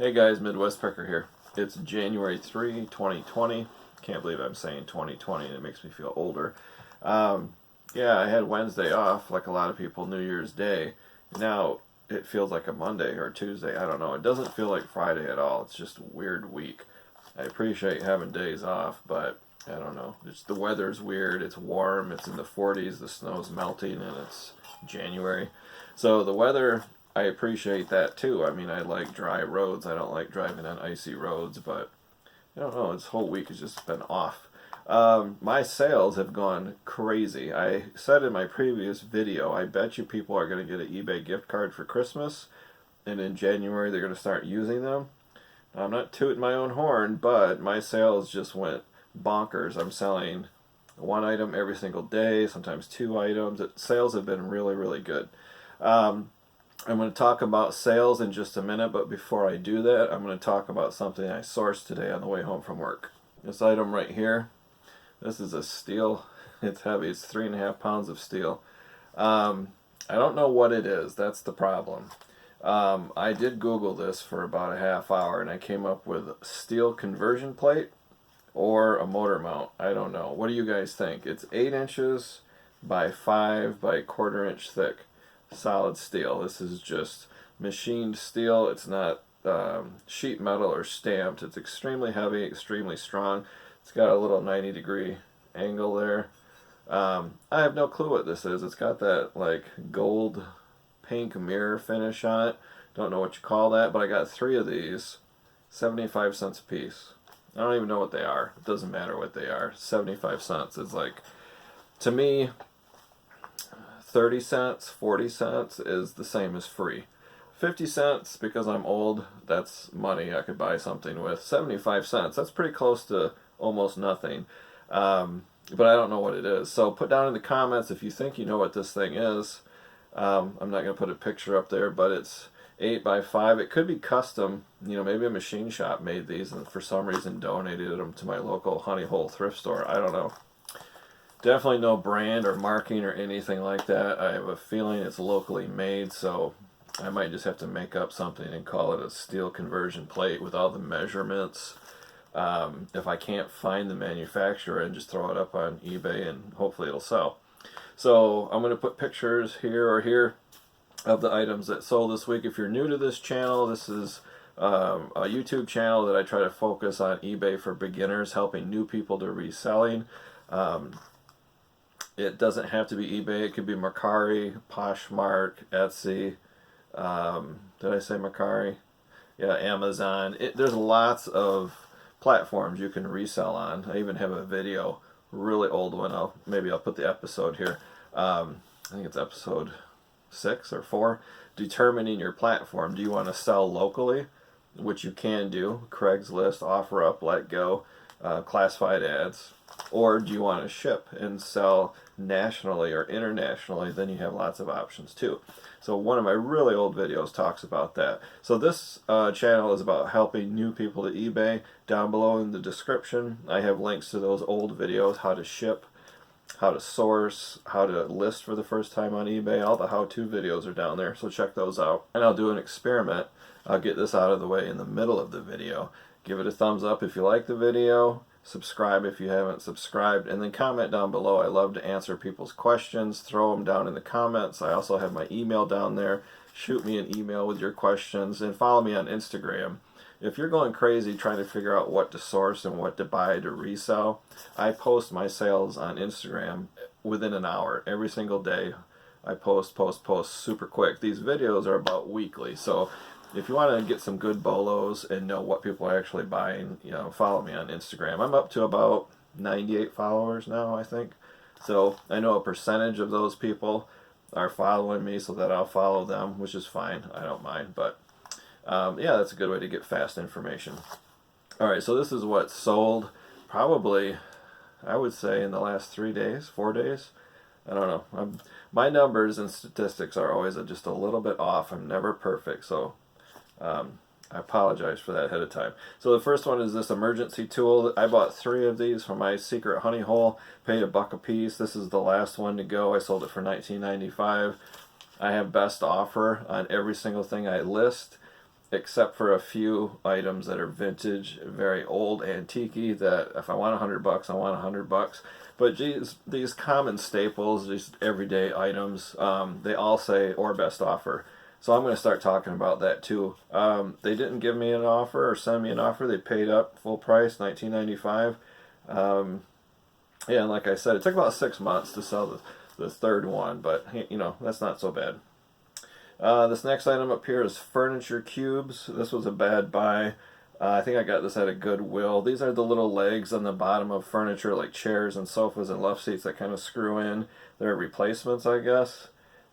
Hey guys, Midwest Picker here. It's January 3, 2020. Can't believe I'm saying 2020 and it makes me feel older. Yeah, I had Wednesday off like a lot of people, New Year's Day. Now it feels like a Monday or Tuesday. I don't know. It doesn't feel like Friday at all. It's just a weird week. I appreciate having days off, but I don't know. The weather's weird. It's warm. It's in the 40s. The snow's melting and it's January. So the weather, I appreciate that too. I mean, I like dry roads. I don't like driving on icy roads, but I don't know. This whole week has just been off. My sales have gone crazy. I said in my previous video, I bet you people are going to get an eBay gift card for Christmas, and in January they're going to start using them. I'm not tooting my own horn, but my sales just went bonkers. I'm selling one item every single day, sometimes two items. Sales have been really, really good. I'm going to talk about sales in just a minute, but before I do that, I'm going to talk about something I sourced today on the way home from work. This item right here, this is a steel. It's heavy. It's 3.5 pounds of steel. I don't know what it is. That's the problem. I did Google this for about a half hour, and I came up with steel conversion plate or a motor mount. I don't know. What do you guys think? It's 8 inches by 5 by 1/4 inch thick. Solid steel. This is just machined steel. It's not sheet metal or stamped. It's extremely heavy, extremely strong. It's got a little 90-degree angle there. I have no clue what this is. It's got that like gold pink mirror finish on it. Don't know what you call that, but I got 3 of these, 75 cents a piece. I don't even know what they are. It doesn't matter what they are. 75 cents is like, to me, 30 cents, 40 cents is the same as free. 50 cents, because I'm old, that's money I could buy something with. 75 cents, that's pretty close to almost nothing. But I don't know what it is. So put down in the comments if you think you know what this thing is. I'm not going to put a picture up there, but it's 8 by 5. It could be custom. You know, maybe a machine shop made these and for some reason donated them to my local Honey Hole thrift store. I don't know. Definitely no brand or marking or anything like that. I have a feeling it's locally made, so I might just have to make up something and call it a steel conversion plate with all the measurements. If I can't find the manufacturer, and just throw it up on eBay and hopefully it'll sell. So I'm going to put pictures here or here of the items that sold this week. If you're new to this channel, this is a YouTube channel that I try to focus on eBay for beginners, helping new people to reselling. It doesn't have to be eBay. It could be Mercari, Poshmark, Etsy. Did I say Mercari? Yeah, Amazon. There's lots of platforms you can resell on. I even have a video, really old one. Maybe I'll put the episode here. I think it's episode 6 or 4. Determining your platform. Do you want to sell locally, which you can do, Craigslist, OfferUp, Letgo, classified ads, or do you want to ship and sell nationally or internationally? Then you have lots of options too. So one of my really old videos talks about that. So this channel is about helping new people to eBay. Down below in the description I have links to those old videos, how to ship, how to source, how to list for the first time on eBay. All the how-to videos are down there, so check those out. And I'll do an experiment. I'll get this out of the way in the middle of the video. Give it a thumbs up if you like the video. Subscribe if you haven't subscribed, and then comment down below. I love to answer people's questions. Throw them down in the comments. I also have my email down there. Shoot me an email with your questions, and follow me on Instagram. If you're going crazy trying to figure out what to source and what to buy to resell, I post my sales on Instagram within an hour. Every single day I post super quick. These videos are about weekly, so if you want to get some good bolos and know what people are actually buying, you know, follow me on Instagram. I'm up to about 98 followers now, I think. So I know a percentage of those people are following me, so that I'll follow them, which is fine. I don't mind. But yeah, that's a good way to get fast information. Alright, so this is what sold probably, I would say, in the last 3 days, 4 days. I don't know. My numbers and statistics are always just a little bit off. I'm never perfect, so I apologize for that ahead of time. So the first one is this emergency tool. I bought 3 of these from my secret honey hole, paid $1 a piece. This is the last one to go. I sold it for $19.95. I have best offer on every single thing I list. except for a few items that are vintage, very old, antique-y, that if I want $100, I want $100. But geez, these common staples, these everyday items, they all say or best offer. So I'm going to start talking about that too. They didn't give me an offer or send me an offer. They paid up full price, $19.95. Yeah, and like I said, it took about 6 months to sell the third one, but you know, that's not so bad. This next item up here is furniture cubes. This was a bad buy. I think I got this at a Goodwill. These are the little legs on the bottom of furniture, like chairs and sofas and love seats that kind of screw in. They're replacements, I guess.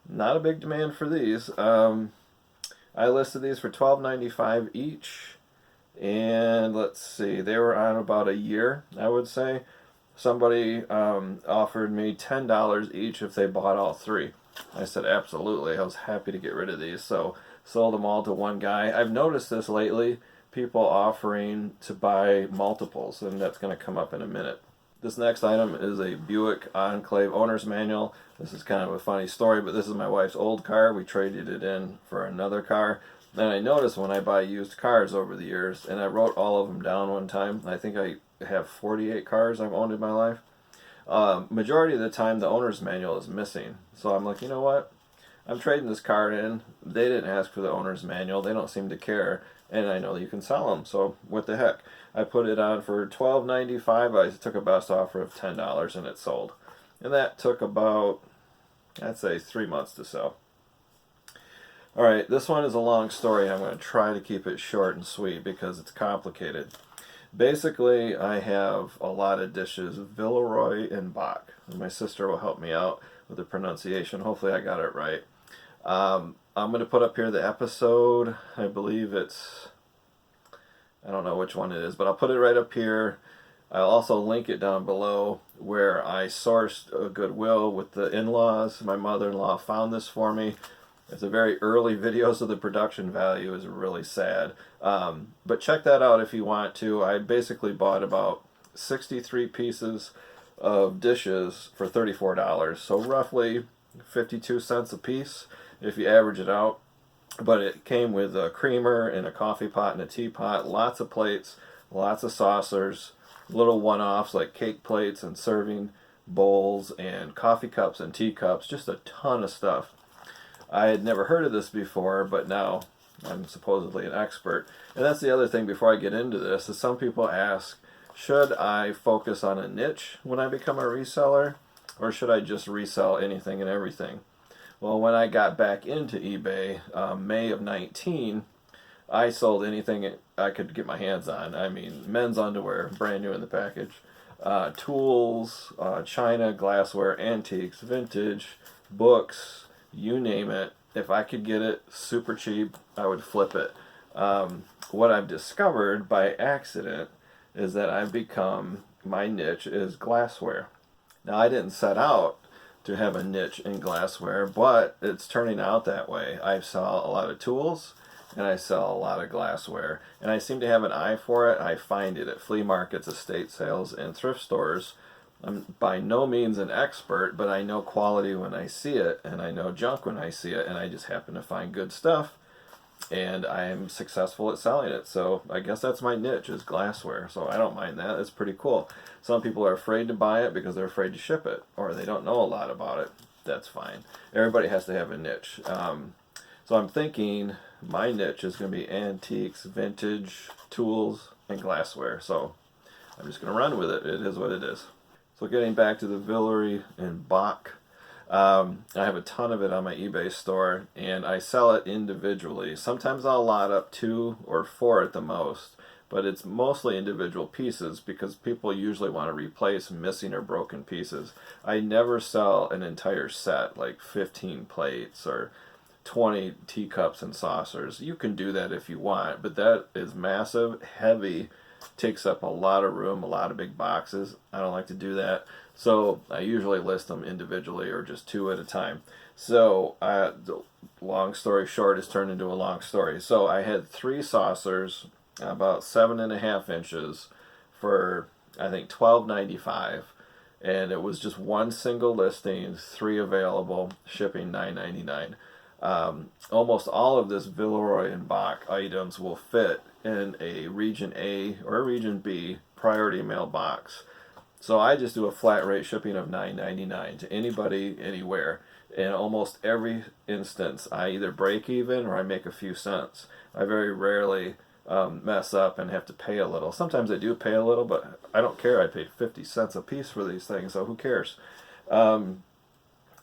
Not a big demand for these. I listed these for $12.95 each, and let's see, they were on about a year, I would say. Somebody offered me $10 each if they bought all three. I said absolutely. I was happy to get rid of these, so sold them all to one guy. I've noticed this lately, people offering to buy multiples, and that's going to come up in a minute. This next item is a Buick Enclave owner's manual. This is kind of a funny story, but this is my wife's old car. We traded it in for another car. And I noticed when I buy used cars over the years, and I wrote all of them down one time. I think I have 48 cars I've owned in my life. Majority of the time, the owner's manual is missing. So I'm like, you know what? I'm trading this car in. They didn't ask for the owner's manual. They don't seem to care. And I know you can sell them. So what the heck? I put it on for $12.95. I took a best offer of $10 and it sold. And that took about, I'd say, 3 months to sell. Alright, this one is a long story. I'm going to try to keep it short and sweet because it's complicated. Basically, I have a lot of dishes, Villeroy and Bach. And my sister will help me out with the pronunciation. Hopefully I got it right. I'm going to put up here the episode. I believe it's, I don't know which one it is, but I'll put it right up here. I'll also link it down below where I sourced a Goodwill with the in-laws. My mother-in-law found this for me. It's a very early video, so the production value is really sad. But check that out if you want to. I basically bought about 63 pieces of dishes for $34. So roughly 52 cents a piece if you average it out. But it came with a creamer and a coffee pot and a teapot, lots of plates, lots of saucers, little one-offs like cake plates and serving bowls and coffee cups and teacups, just a ton of stuff. I had never heard of this before, but now I'm supposedly an expert. And that's the other thing before I get into this, is some people ask, should I focus on a niche when I become a reseller, or should I just resell anything and everything? Well, when I got back into eBay, May of 19, I sold anything I could get my hands on. I mean, men's underwear, brand new in the package, tools, china, glassware, antiques, vintage, books, you name it. If I could get it super cheap, I would flip it. What I've discovered by accident is that I've become, my niche is glassware. Now, I didn't set out to have a niche in glassware, but it's turning out that way. I sell a lot of tools and I sell a lot of glassware, and I seem to have an eye for it. I find it at flea markets, estate sales, and thrift stores. I'm by no means an expert, but I know quality when I see it, and I know junk when I see it, and I just happen to find good stuff, and I am successful at selling it. So I guess that's my niche, is glassware. So I don't mind that. It's pretty cool. Some people are afraid to buy it because they're afraid to ship it, or they don't know a lot about it. That's fine. Everybody has to have a niche. So I'm thinking my niche is going to be antiques, vintage, tools, and glassware. So I'm just going to run with it. It is what it is. So getting back to the Villeroy and Bach, I have a ton of it on my eBay store, and I sell it individually. Sometimes I'll lot up 2 or 4 at the most, but it's mostly individual pieces because people usually want to replace missing or broken pieces. I never sell an entire set, like 15 plates or 20 teacups and saucers. You can do that if you want, but that is massive, heavy, takes up a lot of room, a lot of big boxes. I don't like to do that. So I usually list them individually or just 2 at a time. So the long story short has turned into a long story. So I had 3 saucers, about 7.5 inches for, I think, $12.95. And it was just one single listing, 3 available, shipping $9.99. Almost all of this Villeroy and Bach items will fit in a Region A or a Region B priority mail box. So I just do a flat rate shipping of $9.99 to anybody, anywhere. In almost every instance, I either break even or I make a few cents. I very rarely mess up and have to pay a little. Sometimes I do pay a little, but I don't care. I paid 50 cents a piece for these things, so who cares?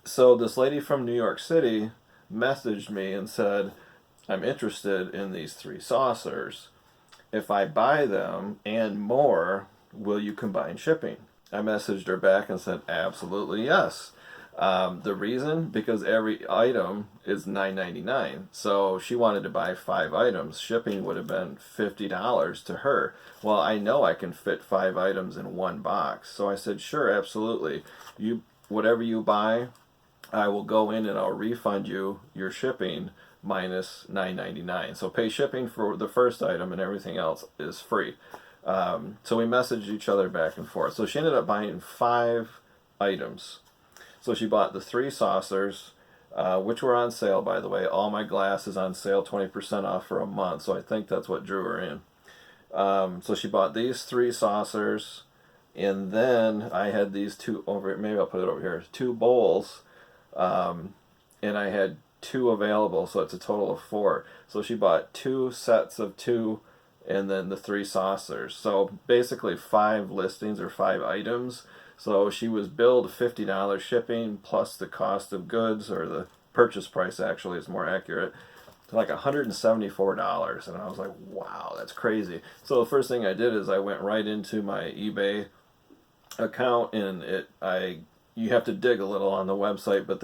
So this lady from New York City messaged me and said, I'm interested in these 3 saucers. If I buy them and more, will you combine shipping? I messaged her back and said, absolutely yes. The reason? Because every item is $9.99. So she wanted to buy 5 items. Shipping would have been $50 to her. Well, I know I can fit 5 items in one box. So I said, sure, absolutely. Whatever you buy, I will go in and I'll refund you your shipping minus $9.99. So pay shipping for the first item and everything else is free. So we messaged each other back and forth. So she ended up buying 5 items. So she bought the 3 saucers, which were on sale, by the way. All my glass is on sale, 20% off for a month. So I think that's what drew her in. So she bought these 3 saucers. And then I had these 2 over, maybe I'll put it over here, 2 bowls. And I had 2 available, so it's a total of 4. So she bought 2 sets of 2 and then the 3 saucers. So basically 5 listings or 5 items. So she was billed $50 shipping plus the cost of goods, or the purchase price actually is more accurate, to like $174. And I was like, wow, that's crazy. So the first thing I did is I went right into my eBay account, and you have to dig a little on the website, but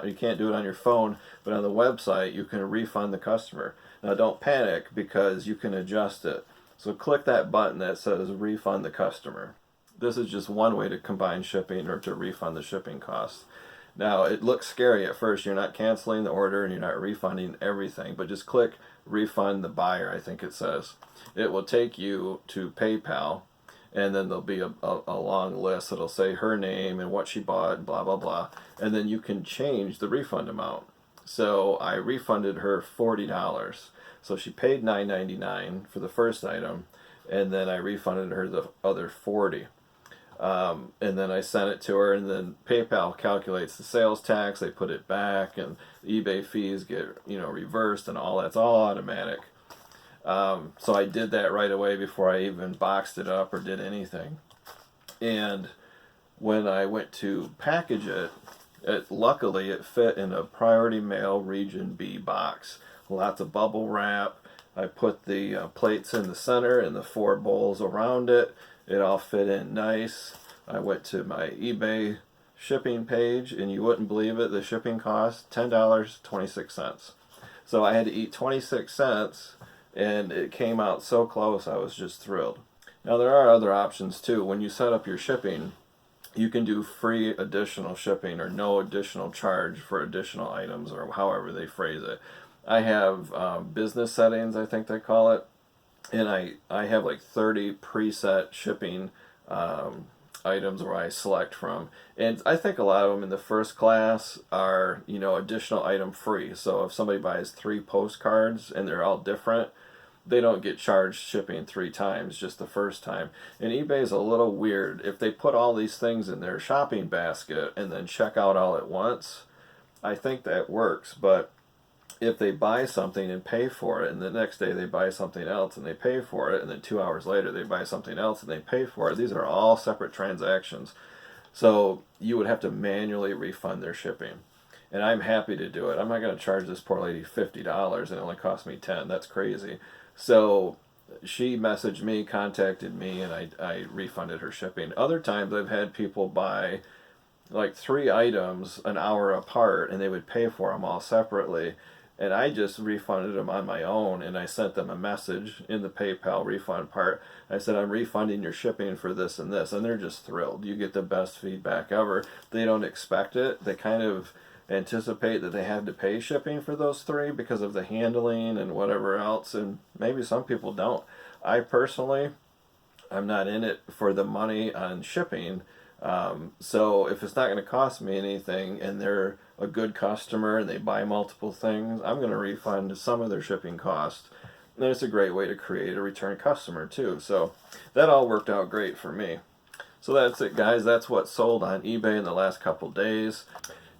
you can't do it on your phone, but on the website you can refund the customer. Now don't panic, because you can adjust it. So click that button that says refund the customer. This is just one way to combine shipping or to refund the shipping costs. Now it looks scary at first. You're not canceling the order and you're not refunding everything, but just click refund the buyer, I think it says. It will take you to PayPal, and then there'll be a long list. It'll say her name and what she bought and blah, blah, blah. And then you can change the refund amount. So I refunded her $40. So she paid $9.99 for the first item, and then I refunded her the other $40. And then I sent it to her, and then PayPal calculates the sales tax. They put it back, and eBay fees get reversed, and all that's all automatic. So I did that right away before I even boxed it up or did anything. And when I went to package it, luckily it fit in a priority mail Region B box. Lots of bubble wrap. I put the plates in the center and the 4 bowls around it. It all fit in nice. I went to my eBay shipping page, and you wouldn't believe it, the shipping cost $10.26. So I had to eat 26 cents, and it came out so close. I was just thrilled. Now there are other options too. When you set up your shipping, you can do free additional shipping or no additional charge for additional items, or however they phrase it. I have business settings, I think they call it, and I have like 30 preset shipping items where I select from. And I think a lot of them in the first class are, additional item free. So if somebody buys 3 postcards and they're all different, they don't get charged shipping 3 times, just the first time. And eBay is a little weird. If they put all these things in their shopping basket and then check out all at once, I think that works. But if they buy something and pay for it, and the next day they buy something else and they pay for it, and then 2 hours later they buy something else and they pay for it, these are all separate transactions. So you would have to manually refund their shipping. And I'm happy to do it. I'm not going to charge this poor lady $50 and it only cost me $10. That's crazy. So she messaged me, contacted me, and I refunded her shipping. Other times I've had people buy like 3 items an hour apart, and they would pay for them all separately. And I just refunded them on my own, and I sent them a message in the PayPal refund part. I said, I'm refunding your shipping for this and this. And they're just thrilled. You get the best feedback ever. They don't expect it. They kind of anticipate that they have to pay shipping for those 3 because of the handling and whatever else. And maybe some people don't. I personally, I'm not in it for the money on shipping. So if it's not going to cost me anything and they're a good customer and they buy multiple things, I'm going to refund some of their shipping costs. And it's a great way to create a return customer too. So that all worked out great for me. So that's it, guys. That's what sold on eBay in the last couple days.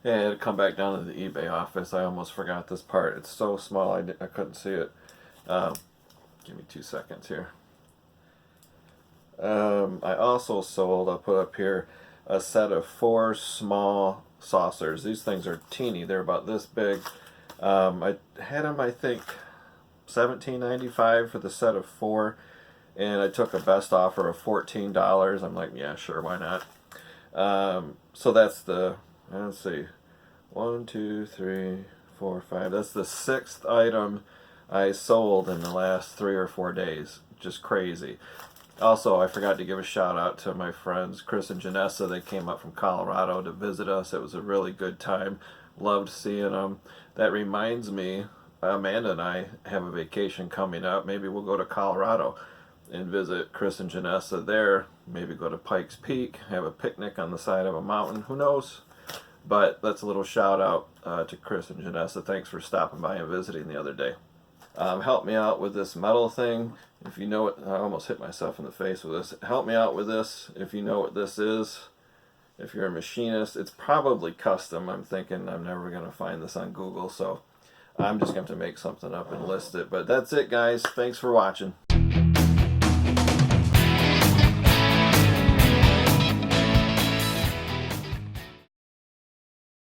And I had to come back down to the eBay office. I almost forgot this part. It's so small I couldn't see it. Give me 2 seconds here. I also sold, I'll put up here, a set of 4 small saucers. These things are teeny. They're about this big. I had them, I think, $17.95 for the set of 4. And I took a best offer of $14. I'm like, yeah, sure, why not? So that's the, let's see, 1, 2, 3, 4, 5. That's the 6th item I sold in the last 3 or 4 days. Just crazy. Also, I forgot to give a shout out to my friends Chris and Janessa. They came up from Colorado to visit us. It was a really good time. Loved seeing them. That reminds me, Amanda and I have a vacation coming up. Maybe we'll go to Colorado and visit Chris and Janessa there. Maybe go to Pikes Peak, have a picnic on the side of a mountain. Who knows? But that's a little shout out to Chris and Janessa. Thanks for stopping by and visiting the other day. Help me out with this metal thing. If you know it, I almost hit myself in the face with this. Help me out with this if you know what this is. If you're a machinist, it's probably custom. I'm thinking I'm never going to find this on Google, so I'm just going to make something up and list it. But that's it, guys. Thanks for watching.